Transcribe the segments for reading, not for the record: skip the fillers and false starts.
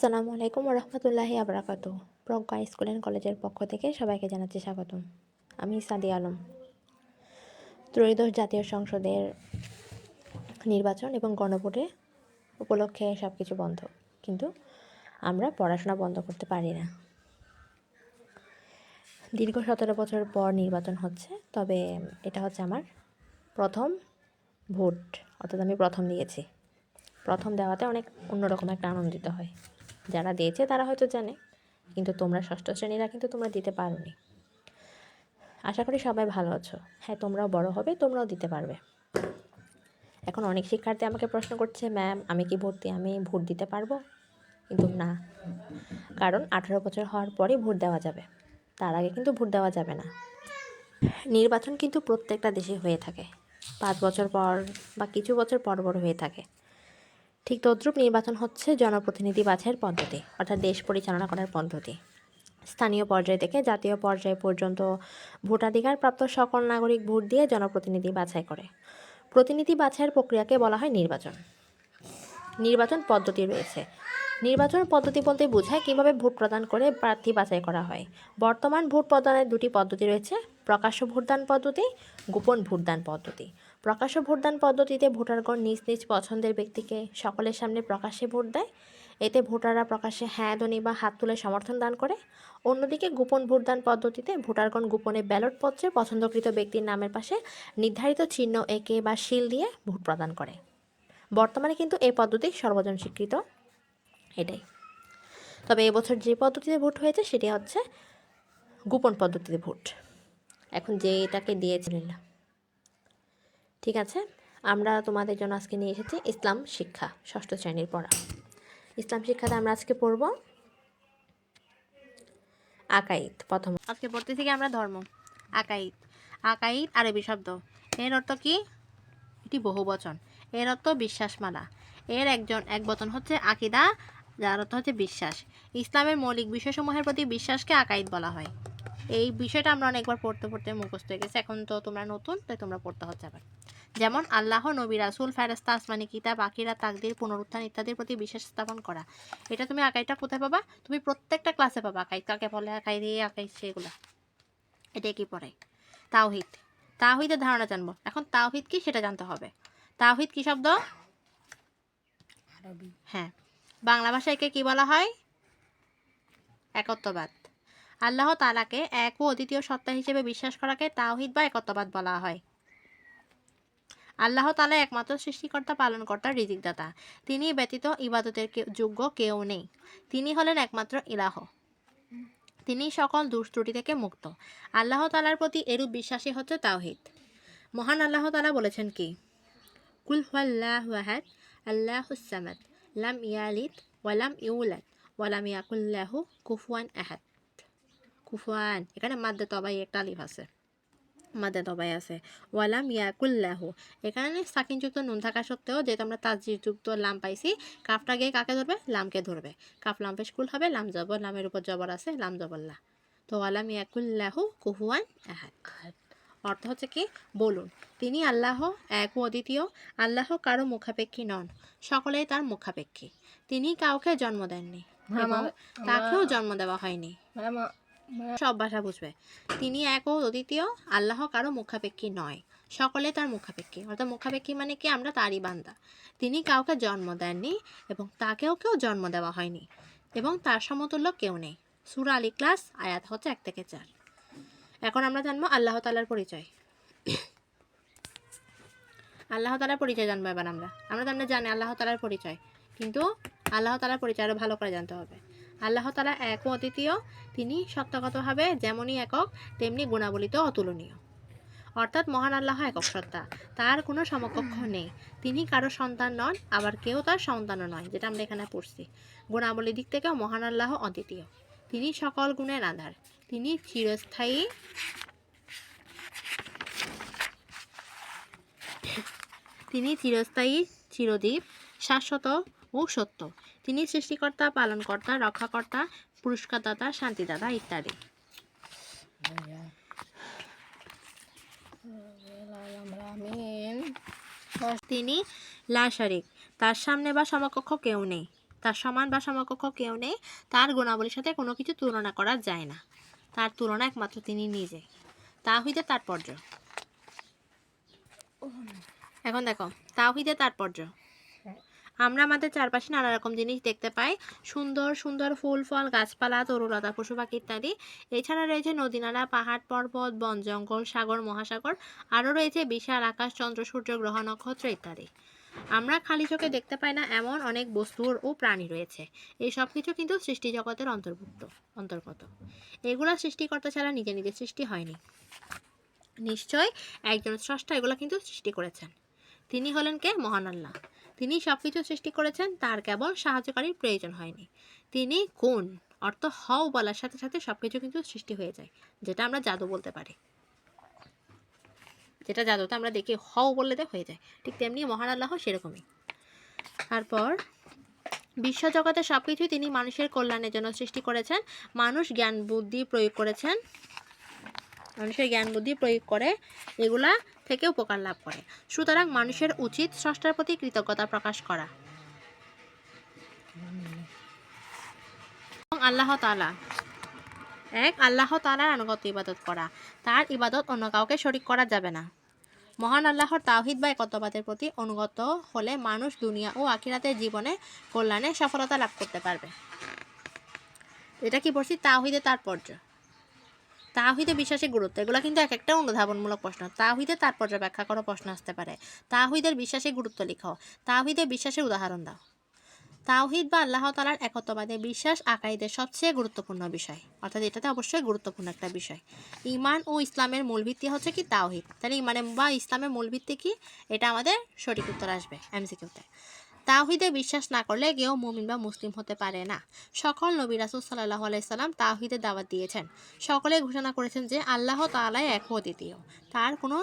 আসসালামু আলাইকুম রহমতুল্লাহি আবরাকাতু। প্রজ্ঞা স্কুল অ্যান্ড কলেজের পক্ষ থেকে সবাইকে জানাচ্ছি স্বাগতম। আমি সাদিয়া আলম। ত্রয়োদশ জাতীয় সংসদের নির্বাচন এবং গণভোটে উপলক্ষে সব কিছু বন্ধ, কিন্তু আমরা পড়াশোনা বন্ধ করতে পারি না। দীর্ঘ 17 বছর পর নির্বাচন হচ্ছে, তবে এটা হচ্ছে আমার প্রথম ভোট, অর্থাৎ আমি প্রথম দিয়েছি। প্রথম দেওয়াতে অনেক অন্যরকম একটা আনন্দিত হয়। যারা দিয়েছে তারা হয়তো জানে, কিন্তু তোমরা ষষ্ঠ শ্রেণীরা কিন্তু তোমরা দিতে পারোনি। আশা করি সবাই ভালো আছো। হ্যাঁ, তোমরাও বড় হবে, তোমরাও দিতে পারবে। এখন অনেক শিক্ষার্থী আমাকে প্রশ্ন করছে, ম্যাম আমি কি আমি ভোট দিতে পারবো? কিন্তু না, কারণ 18 বছর হওয়ার পরই ভোট দেওয়া যাবে, তার আগে কিন্তু ভোট দেওয়া যাবে না। নির্বাচন কিন্তু প্রত্যেকটা দেশে হয়ে থাকে, 5 বছর পর বা কিছু বছর পর পর হয়ে থাকে। ঠিক তদ্রূপ নির্বাচন হচ্ছে জনপ্রতিনিধি বাছাইয়ের পদ্ধতি, অর্থাৎ দেশ পরিচালনা করার পদ্ধতি। স্থানীয় পর্যায় থেকে জাতীয় পর্যায় পর্যন্ত ভোটাধিকার প্রাপ্ত সকল নাগরিক ভোট দিয়ে জনপ্রতিনিধি বাছাই করে। প্রতিনিধি বাছাইয়ের প্রক্রিয়াকে বলা হয় নির্বাচন। নির্বাচন পদ্ধতি রয়েছে। নির্বাচন পদ্ধতি বলতে বোঝায় কীভাবে ভোট প্রদান করে প্রার্থী বাছাই করা হয়। বর্তমান ভোট প্রদানের দুটি পদ্ধতি রয়েছে, প্রকাশ্য ভোটদান পদ্ধতি, গোপন ভোটদান পদ্ধতি। প্রকাশ্য ভোটদান পদ্ধতিতে ভোটারগণ নিজ নিজ পছন্দের ব্যক্তিকে সকলের সামনে প্রকাশ্যে ভোট দেয়। এতে ভোটাররা প্রকাশ্যে হ্যাঁ ধ্বনি বা হাত তুলে সমর্থন দান করে। অন্যদিকে গোপন ভোটদান পদ্ধতিতে ভোটারগণ গোপনে ব্যালট পত্রে পছন্দকৃত ব্যক্তির নামের পাশে নির্ধারিত চিহ্ন এঁকে বা সিল দিয়ে ভোট প্রদান করে। বর্তমানে কিন্তু এই পদ্ধতি সর্বজন স্বীকৃত, এটাই। তবে এবছর যে পদ্ধতিতে ভোট হয়েছে সেটি হচ্ছে গোপন পদ্ধতিতে ভোট। এখন যে এটাকে দিয়েছিলেন না, ঠিক আছে, আমরা তোমাদের জন্য আজকে নিয়ে এসেছি ইসলাম শিক্ষা, ষষ্ঠ শ্রেণীর পড়া। ইসলাম শিক্ষাতে আমরা আজকে পড়ব আকাইদ। প্রথম আজকে পড়তেছি কি আমরা ধর্ম। আকাইদ, আকাইদ আরবি শব্দ। এর অর্থ কি? এটি বহুবচন। এর অর্থ বিশ্বাসমালা। এর এক বচন হচ্ছে আকিদা, যার অর্থ হচ্ছে বিশ্বাস। ইসলামের মৌলিক বিষয়সমূহের প্রতি বিশ্বাসকে আকাইদ বলা হয়। এই বিষয়টা আমরা অনেকবার পড়তে পড়তে মুখস্থ হয়ে গেছে, এখন তো তোমরা নতুন, তাই তোমরা পড়তে হচ্ছে আবার। যেমন আল্লাহ, নবী, রাসূল, ফেরেশতা, আসমানি কিতাব, আখিরাত, তাকদীর, পুনরুত্থান ইত্যাদির প্রতি বিশ্বাস স্থাপন করা। এটা তুমি আকাইদটা কোথায় পাবা? তুমি প্রত্যেকটা ক্লাসে পাবা। আকাইদ কাকে বলে, আকাইদ সেগুলা, এটা কি পড়ে। তাওহীদ, তাওহীদের ধারণা জানবো। এখন তাওহীদ কি সেটা জানতে হবে। তাওহীদ কি শব্দ? আরবি। হ্যাঁ, বাংলা ভাষায় একে কি বলা হয়? একত্ববাদ। আল্লাহ তাআলাকে এক ও অদ্বিতীয় সত্তা হিসেবে বিশ্বাস করাকে তাওহীদ বা একত্ববাদ বলা হয়। আল্লাহ তাআলা একমাত্র সৃষ্টিকর্তা, পালনকর্তা, রিজিকদাতা। তিনি ব্যতীত ইবাদতের যোগ্য কেউ নেই। তিনি হলেন একমাত্র ইলাহ। তিনি সকল দোষ ত্রুটি থেকে মুক্ত। আল্লাহ তাআলার প্রতি এরূপ বিশ্বাসই হচ্ছে তাওহীদ। মহান আল্লাহ তাআলা বলেছেন কি? কুল হুয়াল্লাহু আহাদ, আল্লাহুস সামাদ, লাম ইয়ালিদ ওয়া লাম ইউলাদ ওয়া লাম ইয়াকুল লাহু কুফুয়ান আহাদ। কুফুয়ান, এখানে মাদ্দে তবাই একটা আলিফ আছে, মাদ্দে তবাই আছে। ওয়ালাম ইয়াকুল লাহু, এখানে সাকিনযুক্ত নুন থাকা সত্ত্বেও যেহেতু আমরা তাজযুক্ত লাম পাইছি, কাফটা গিয়ে কাকে ধরবে? লামকে ধরবে। কাফ লাম পেশ কুল হবে, লাম জবর, লামের উপর জবর আছে, লাম জবরলা। তো ওয়ালাম ইয়াকুল লাহু কুফুয়ান আহাদ। অর্থ হচ্ছে কি? বলুন, তিনি আল্লাহ এক ও অদ্বিতীয়। আল্লাহ কারো মুখাপেক্ষী নন, সকলেই তার মুখাপেক্ষী। তিনি কাউকে জন্ম দেননি এবং তাকেও জন্ম দেওয়া হয়নি। সব ভাষা বুঝবে। তিনি এক ও অদ্বিতীয়, আল্লাহ কারো মুখাপেক্ষী নয়, সকলে তার মুখাপেক্ষী। অর্থাৎ মুখাপেক্ষী মানে কি? আমরা তারই বান্দা। তিনি কাউকে জন্ম দেননি এবং তাকেও কেউ জন্ম দেওয়া হয়নি, এবং তার সমতুল্য কেউ নেই। সূরা আল ইখলাস আয়াত হচ্ছে 1 থেকে 4। এখন আমরা জানবো আল্লাহ তাআলার পরিচয়। আল্লাহ তাআলার পরিচয় জানবো এবার আমরা জানি আল্লাহ তাআলার পরিচয়, কিন্তু আল্লাহ তাআলার পরিচয় আরো ভালো করে জানতে হবে। আল্লাহ তাআলা এক ও অদ্বিতীয়। তিনি সত্তাগতভাবে যেমনই একক, তেমনি গুণাবলিতেও অতুলনীয়। অর্থাৎ মহান আল্লাহ একক সত্তা, তার কোনো সমকক্ষ নেই। তিনি কারো সন্তান নন, আবার কেউ তার সন্তানও নয়, যেটা আমরা এখানে পড়ছি। গুণাবলীর দিক থেকেও মহান আল্লাহ অদ্বিতীয়। তিনি সকল গুণের আধার। তিনি চিরস্থায়ী, চিরদীপ, শাশ্বত ও সত্য। তিনি সৃষ্টিকর্তা, পালনকর্তা, রক্ষাকর্তা, পুরস্কারদাতা, শান্তিদাতা ইত্যাদি। তিনি লা শারিক, তার সামনে বা সমকক্ষ কেউ নেই। তার সমান বা সমকক্ষ কেউ নেই, তার গুণাবলীর সাথে কোনো কিছু তুলনা করা যায় না, তার তুলনা একমাত্র তিনি নিজে। তাওহীদের তাৎপর্য। এখন দেখো তাওহীদের তাৎপর্য। আমরা আমাদের চারপাশে নানা রকম জিনিস দেখতে পাই, সুন্দর সুন্দর ফুল ফল, গাছপালা, তরুলতা, পশু পাখি ইত্যাদি। এছাড়া রয়েছে নদী নালা, পাহাড় পর্বত, বন জঙ্গল, সাগর মহাসাগর, আরও রয়েছে বিশাল আকাশ, চন্দ্র সূর্য, গ্রহ নক্ষত্র ইত্যাদি। আমরা খালি চোখে দেখতে পাই না এমন অনেক বস্তু ও প্রাণী রয়েছে। এই সব কিছু কিন্তু সৃষ্টি জগতের অন্তর্গত। এগুলো সৃষ্টিকর্তা ছাড়া নিজে নিজে সৃষ্টি হয়নি। নিশ্চয় একজন স্রষ্টা এগুলো কিন্তু সৃষ্টি করেছেন। তিনি হলেন কে? মহান আল্লাহ। তিনি সব কিছু সৃষ্টি করেছেন, তার কেবল সাহায্যকারীর প্রয়োজন হয়নি। তিনি কোন অর্থ হও বলার সাথে সাথে সব কিছু কিন্তু সৃষ্টি হয়ে যায়, যেটা আমরা জাদু বলতে পারি, যেটা জাদুতে আমরা দেখি হও বললে হয়ে যায়, ঠিক তেমনি মহান আল্লাহ সেরকমই। তারপর বিশ্বজগতে সব কিছুই তিনি মানুষের কল্যাণের জন্য সৃষ্টি করেছেন। মানুষের জ্ঞান বুদ্ধি প্রয়োগ করে এগুলা থেকে উপকার লাভ করে। সুতরাং মানুষের উচিত স্রষ্টার প্রতি কৃতজ্ঞতা প্রকাশ করা। আল্লাহ তাআলার আনুগত্য ইবাদত করা। তার ইবাদত অন্য কাউকে শরীক করা যাবে না। মহান আল্লাহর তাওহীদ বা একত্ববাদের প্রতি অনুগত হলে মানুষ দুনিয়া ও আখিরাতের জীবনে কল্যাণে সফলতা লাভ করতে পারবে। এটা কি বলছি? তাওহীদের তাৎপর্য, তাওহীদে বিশ্বাসের গুরুত্ব। এগুলো কিন্তু এক একটা অনুধাবনমূলক প্রশ্ন। তাওহীদের তাৎপর্য ব্যাখ্যা করো, প্রশ্ন আসতে পারে। তাওহীদের বিশ্বাসের গুরুত্ব লিখো। তাওহীদের বিশ্বাসের উদাহরণ দাও। তাওহীদ বা আল্লাহ তাআলার একত্ববাদে বিশ্বাস আকাইদের সবচেয়ে গুরুত্বপূর্ণ বিষয়, অর্থাৎ এটাতে অবশ্যই গুরুত্বপূর্ণ একটা বিষয়। ঈমান ও ইসলামের মূল ভিত্তি হচ্ছে কি? তাওহীদ। তাহলে ঈমানে বা ইসলামের মূল ভিত্তি কি? এটা আমাদের সঠিক উত্তর আসবে এমসিকিউতে। তাওহীদে বিশ্বাস না করলে কেউ মুমিন বা মুসলিম হতে পারে না। সকল নবী রাসূল সাল্লাল্লাহু আলাইহি সাল্লাম তাওহীদের দাওয়াত দিয়েছেন। সকলে ঘোষণা করেছেন যে আল্লাহ তাআলাই এক ও অদ্বিতীয়, তার কোনো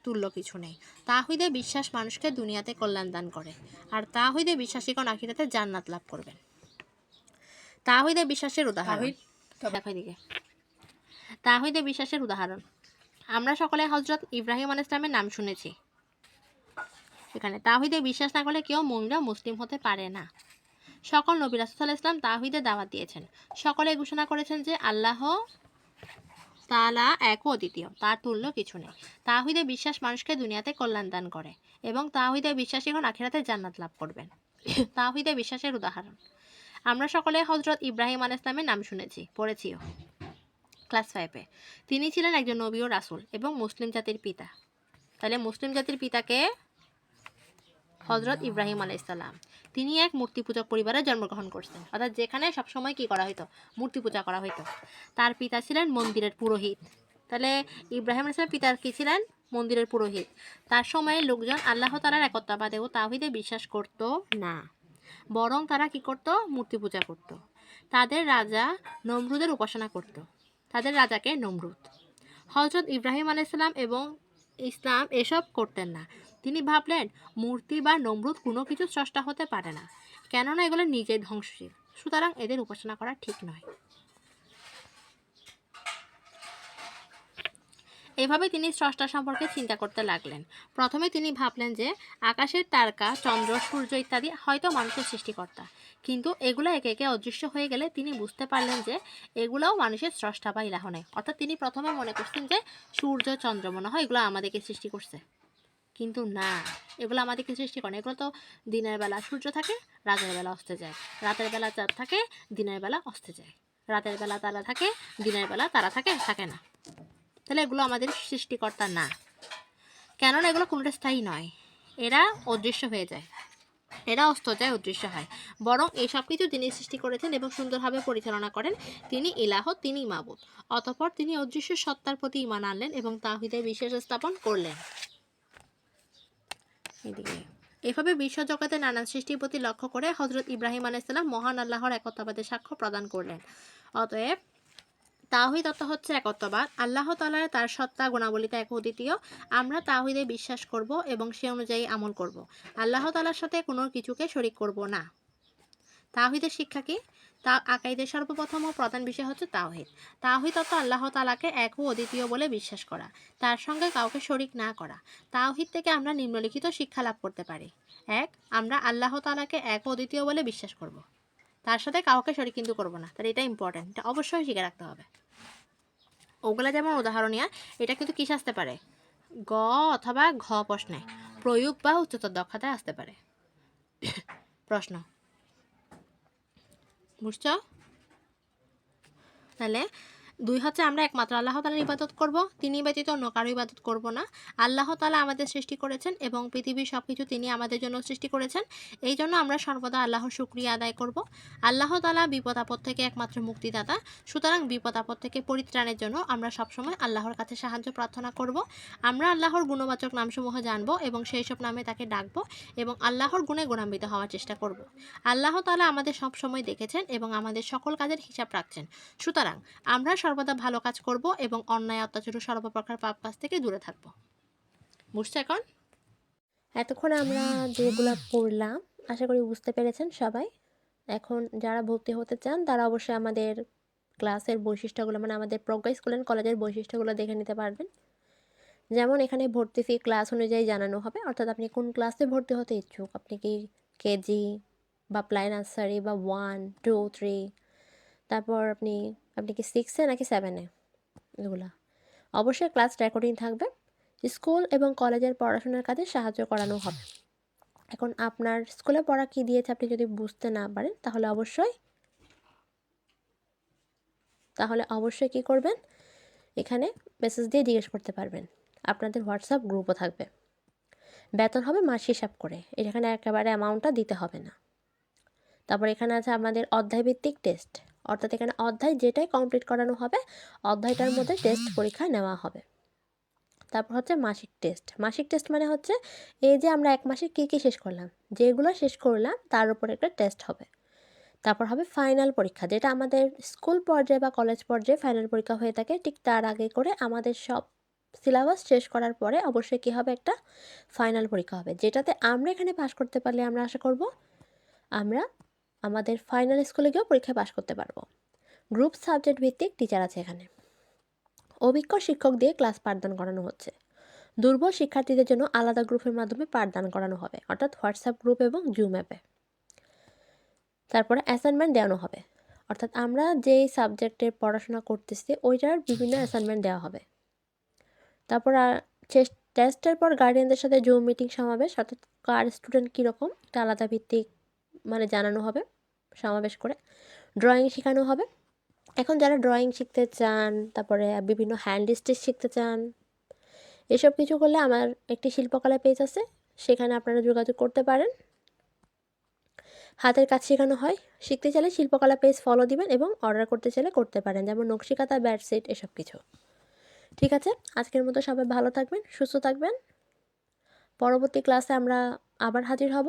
তুল্য কিছু নেই। তাওহীদে বিশ্বাস মানুষকে দুনিয়াতে কল্যাণ দান করে, আর তাওহীদে বিশ্বাসীগণ আখিরাতে জান্নাত লাভ করবেন। তাওহীদে বিশ্বাসের উদাহরণ দেখো এদিকে। তাওহীদে বিশ্বাসের উদাহরণ। আমরা সকলে হযরত ইব্রাহিম আলাইহিস সালামের নাম শুনেছি। এখানে তাওহীদে বিশ্বাস না করলে কেউ মুমিন বা মুসলিম হতে পারে না। সকল নবী রাসূল সাল্লাল্লাহু আলাইহি ওয়াসাল্লাম তাওহীদের দাওয়াত দিয়েছেন। সকলে ঘোষণা করেছেন যে আল্লাহ তাআলা এক ও অদ্বিতীয়, তার তুল্য কিছু নেই। তাওহীদে বিশ্বাস মানুষকে দুনিয়াতে কল্যাণ দান করে এবং তাওহীদে বিশ্বাসীগণ আখিরাতে জান্নাত লাভ করবেন। তাওহীদে বিশ্বাসের উদাহরণ। আমরা সকলে হযরত ইব্রাহিম আলাইহিস সালামের নাম শুনেছি, পড়েছিও ক্লাস 5-এ। তিনি ছিলেন একজন নবী ও রাসূল এবং মুসলিম জাতির পিতা। তাহলে মুসলিম জাতির পিতাকে হযরত ইব্রাহিম আলাইহিস সালাম। তিনি এক মূর্তি পূজক পরিবারে জন্মগ্রহণ করছেন, অর্থাৎ যেখানে সবসময় কি করা হতো? মূর্তি পূজা করা হতো। তার পিতা ছিলেন মন্দিরের পুরোহিত। তাহলে ইব্রাহিম আলাইহিস সালামের পিতা কি ছিলেন? মন্দিরের পুরোহিত। তার সময়ে লোকজন আল্লাহ তাআলার একত্ববাদে ও তাওহীদে বিশ্বাস করত না, বরং তারা কি করত? মূর্তি পূজা করত। তাদের রাজা নমরুদের উপাসনা করত। তাদের রাজাকে নমরুদ। হযরত ইব্রাহিম আলাইহিস সালাম এবং ইসলাম এসব করতেন না। তিনি ভাবলেন মূর্তি বা নমরুদ কোনো কিছু স্রষ্টা হতে পারে না, কেননা এগুলো নিজের ধ্বংসশীল, সুতরাং এদের উপাসনা করা ঠিক নয়। এভাবে তিনি স্রষ্টা সম্পর্কে চিন্তা করতে লাগলেন। প্রথমে তিনি ভাবলেন যে আকাশের তারকা, চন্দ্র, সূর্য ইত্যাদি হয়তো মানুষের সৃষ্টিকর্তা, কিন্তু এগুলো একে একে অদৃশ্য হয়ে গেলে তিনি বুঝতে পারলেন যে এগুলোও মানুষের স্রষ্টা বা ইলাহ নয়। অর্থাৎ তিনি প্রথমে মনে করতেন যে সূর্য, চন্দ্র মনে হয় এগুলো আমাদেরকে সৃষ্টি করছে, কিন্তু না, এগুলো আমাদেরকে সৃষ্টি করে না। এগুলো তো দিনের বেলা সূর্য থাকে, রাতের বেলা অস্তে যায়, রাতের বেলা চাঁদ থাকে, দিনের বেলা অস্তে যায়, রাতের বেলা তারা থাকে, দিনের বেলা তারা থাকে না। তাহলে এগুলো আমাদের সৃষ্টিকর্তা না, কেননা এগুলো কোনোটা স্থায়ী নয়, এরা অদৃশ্য হয়ে যায়, এরা অস্ত যায়, অদৃশ্য হয়। বরং এই সব কিছু যিনি সৃষ্টি করেছেন এবং সুন্দরভাবে পরিচালনা করেন তিনি ইলাহ, তিনি মাবুদ। অতঃপর তিনি অদৃশ্য সত্তার প্রতি ঈমান আনলেন এবং তাওহীদে বিশ্বাস স্থাপন করলেন। এভাবে বিশ্বজগতে নানান সৃষ্টির প্রতি লক্ষ্য করে হযরত ইব্রাহিম আলাইহিস সালাম মহান আল্লাহর একত্ববাদের সাক্ষ্য প্রদান করলেন। অতএব তাওহীদ অর্থ হচ্ছে একত্ববাদ। আল্লাহ তাআলা তার সত্তা গুণাবলীতে এক অদ্বিতীয়। আমরা তাওহীদে বিশ্বাস করব এবং সে অনুযায়ী আমল করব। আল্লাহ তাআলার সাথে কোনো কিছুকে শরীক করব না। তাওহীদের শিক্ষা কি? আকাইদের সর্বপ্রথম ও প্রধান বিষয় হচ্ছে তাওহীদ। তাওহীদ অর্থ আল্লাহ তাআলাকে এক ও অদ্বিতীয় বলে বিশ্বাস করা, তার সঙ্গে কাউকে শরীক না করা। তাওহীদ থেকে আমরা নিম্নলিখিত শিক্ষা লাভ করতে পারি। 1. আমরা আল্লাহ তাআলাকে এক ও অদ্বিতীয় বলে বিশ্বাস করব। তার সাথে কাউকে শরীক কিন্তু করবো না। তাহলে এটা ইম্পর্টেন্ট, এটা অবশ্যই শিখে রাখতে হবে। ওগুলা যেমন উদাহরণীয়, এটা কিন্তু কিসে আসতে পারে, গ অথবা ঘ প্রশ্নে, প্রয়োগ বা উচ্চতর দক্ষতায় আসতে পারে প্রশ্ন। বুঝছো? তাহলে 2 হচ্ছে আমরা একমাত্র আল্লাহ তাআলার ইবাদত করব, তিনি ব্যতীত অন্য কারো ইবাদত করব না। আল্লাহ তাআলা আমাদের সৃষ্টি করেছেন এবং পৃথিবীর সব কিছু তিনি আমাদের জন্য সৃষ্টি করেছেন। এই জন্য আমরা সর্বদা আল্লাহর শুকরিয়া আদায় করব। আল্লাহ তাআলা বিপদ আপদ থেকে একমাত্র মুক্তিদাতা, সুতরাং বিপদ আপদ থেকে পরিত্রাণের জন্য আমরা সবসময় আল্লাহর কাছে সাহায্য প্রার্থনা করব। আমরা আল্লাহর গুণবাচক নামসমূহ জানব এবং সেই সব নামে তাকে ডাকবো এবং আল্লাহর গুণে গুণান্বিত হওয়ার চেষ্টা করব। আল্লাহ তাআলা আমাদের সব সময় দেখেছেন এবং আমাদের সকল কাজের হিসাব রাখছেন। সুতরাং আমরা সর্বদা ভালো কাজ করব এবং অন্যায় অত্যাচার ও সর্বপ্রকার পাপ কাজ থেকে দূরে থাকব। বুঝছো এখন? এতক্ষণ আমরা যেগুলো পড়লাম আশা করি বুঝতে পেরেছেন সবাই। এখন যারা ভর্তি হতে চান তারা অবশ্যই আমাদের ক্লাসের বৈশিষ্ট্যগুলো, মানে আমাদের প্রজ্ঞা স্কুল অ্যান্ড কলেজের বৈশিষ্ট্যগুলো দেখে নিতে পারবেন। যেমন এখানে ভর্তি ফি ক্লাস অনুযায়ী জানানো হবে, অর্থাৎ আপনি কোন ক্লাসে ভর্তি হতে ইচ্ছুক, আপনি কি কেজি বা প্লাই নার্সারি বা 1, 2, 3, তারপর আপনি কি 6-এ নাকি 7-এ, এগুলা অবশ্যই ক্লাস রেকর্ডিং থাকবে। স্কুল এবং কলেজের পড়াশোনার কাজে সাহায্য করানো হবে। এখন আপনার স্কুলে পড়া কি দিয়েছে আপনি যদি বুঝতে না পারেন তাহলে অবশ্যই কি করবেন, এখানে মেসেজ দিয়ে জিজ্ঞেস করতে পারবেন। আপনাদের হোয়াটসঅ্যাপ গ্রুপও থাকবে। বেতন হবে মাস হিসাব করে, এখানে একেবারে অ্যামাউন্টটা দিতে হবে না। তারপর এখানে আছে আমাদের অধ্যায়ভিত্তিক টেস্ট, অর্থাৎ এখানে অধ্যায় যেটাই কমপ্লিট করানো হবে অধ্যায়টার মধ্যে টেস্ট পরীক্ষা নেওয়া হবে। তারপর হচ্ছে মাসিক টেস্ট। মাসিক টেস্ট মানে হচ্ছে এই যে আমরা 1 মাসে কী কী শেষ করলাম, যেগুলো শেষ করলাম তার উপর একটা টেস্ট হবে। তারপর হবে ফাইনাল পরীক্ষা, যেটা আমাদের স্কুল পর্যায়ে বা কলেজ পর্যায়ে ফাইনাল পরীক্ষা হয়ে থাকে, ঠিক তার আগে করে আমাদের সব সিলেবাস শেষ করার পরে অবশ্যই কী হবে, একটা ফাইনাল পরীক্ষা হবে, যেটাতে আমরা এখানে পাশ করতে পারলে আমরা আশা করব আমরা আমাদের ফাইনাল স্কুলে গিয়েও পরীক্ষায় পাশ করতে পারবো। গ্রুপ সাবজেক্ট ভিত্তিক টিচার আছে এখানে। অভিজ্ঞ শিক্ষক দিয়ে ক্লাস পাঠদান করানো হচ্ছে। দুর্বল শিক্ষার্থীদের জন্য আলাদা গ্রুপের মাধ্যমে পাঠদান করানো হবে, অর্থাৎ হোয়াটসঅ্যাপ গ্রুপ এবং জুম অ্যাপে। তারপরে অ্যাসাইনমেন্ট দেওয়ানো হবে, অর্থাৎ আমরা যেই সাবজেক্টের পড়াশোনা করতেছি ওইটার বিভিন্ন অ্যাসাইনমেন্ট দেওয়া হবে। তারপর টেস্টের পর গার্ডিয়ানদের সাথে জুম মিটিং সমাবেশ, অর্থাৎ কার স্টুডেন্ট কীরকম এটা আলাদা ভিত্তিক মানে জানানো হবে সমাবেশ করে। ড্রয়িং শেখানো হবে। এখন যারা ড্রয়িং শিখতে চান, তারপরে বিভিন্ন হ্যান্ড স্টিচ শিখতে চান, এসব কিছু করলে আমার একটি শিল্পকলা পেজ আছে, সেখানে আপনারা যোগাযোগ করতে পারেন। হাতের কাজ শেখানো হয়। শিখতে চাইলে শিল্পকলা পেজ ফলো দিবেন এবং অর্ডার করতে চাইলে করতে পারেন, যেমন নকশিকাঁথা, বেডশিট, এসব কিছু। ঠিক আছে, আজকের মতো সবাই ভালো থাকবেন, সুস্থ থাকবেন। পরবর্তী ক্লাসে আমরা আবার হাজির হব।